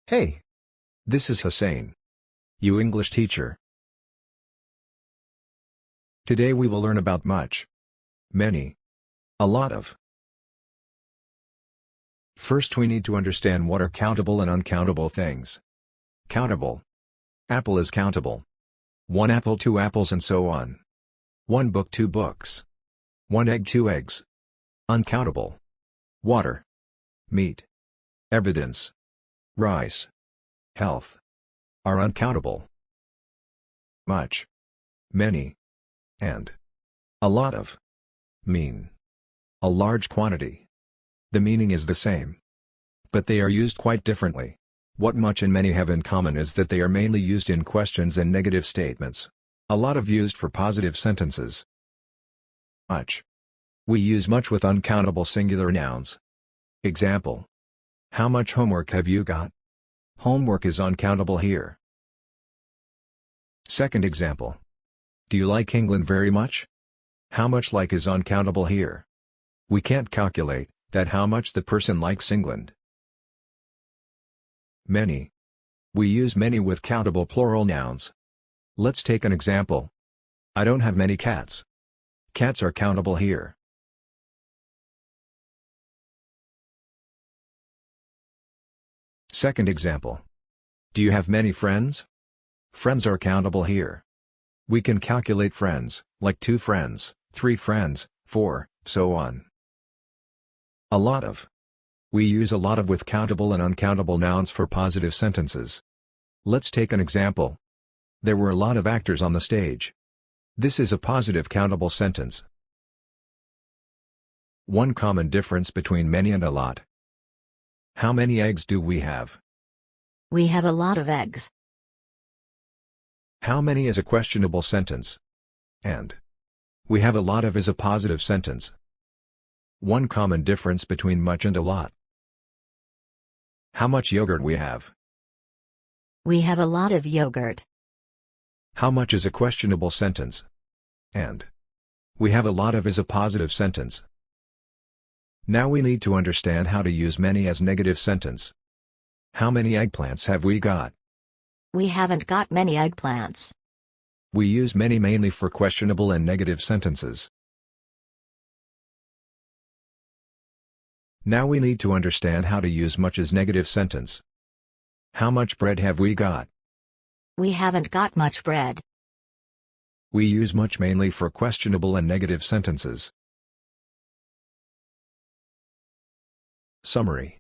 Hey, this is Hussein, your English teacher. Today we will learn about much, many, a lot of. First we need to understand what are countable and uncountable things. Countable. Apple is countable. 1 apple, 2 apples, and so on. 1 book, 2 books. 1 egg, 2 eggs. Uncountable. Water. Meat. Evidence. Rice. Health. Are uncountable. Much. Many. And. A lot of. Mean. A large quantity. The meaning is the same. But they are used quite differently. What much and many have in common is that they are mainly used in questions and negative statements. A lot of used for positive sentences. Much. We use much with uncountable singular nouns. Example. How much homework have you got? Homework is uncountable here. Second example. Do you like England very much? How much like is uncountable here. We can't calculate that how much the person likes England. Many. We use many with countable plural nouns. Let's take an example. I don't have many cats. Cats are countable here. Second example. Do you have many friends? Friends are countable here. We can calculate friends, like 2 friends, 3 friends, 4, so on. A lot of. We use a lot of with countable and uncountable nouns for positive sentences. Let's take an example. There were a lot of actors on the stage. This is a positive countable sentence. One common difference between many and a lot. How many eggs do we have? We have a lot of eggs. How many is a questionable sentence. And. We have a lot of is a positive sentence. One common difference between much and a lot. How much yogurt we have? We have a lot of yogurt. How much is a questionable sentence. And. We have a lot of is a positive sentence. Now we need to understand how to use many as negative sentence. How many eggplants have we got? We haven't got many eggplants. We use many mainly for questionable and negative sentences. Now we need to understand how to use much as negative sentence. How much bread have we got? We haven't got much bread. We use much mainly for questionable and negative sentences. Summary.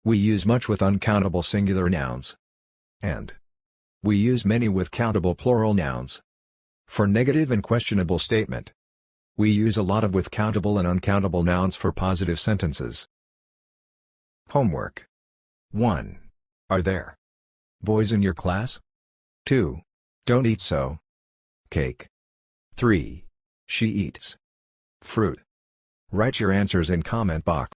We use much with uncountable singular nouns. And. We use many with countable plural nouns. For negative and questionable statement. We use a lot of with countable and uncountable nouns for positive sentences. Homework. 1. Are there boys in your class? 2. Don't eat so. Cake. 3. She eats fruit. Write your answers in comment box.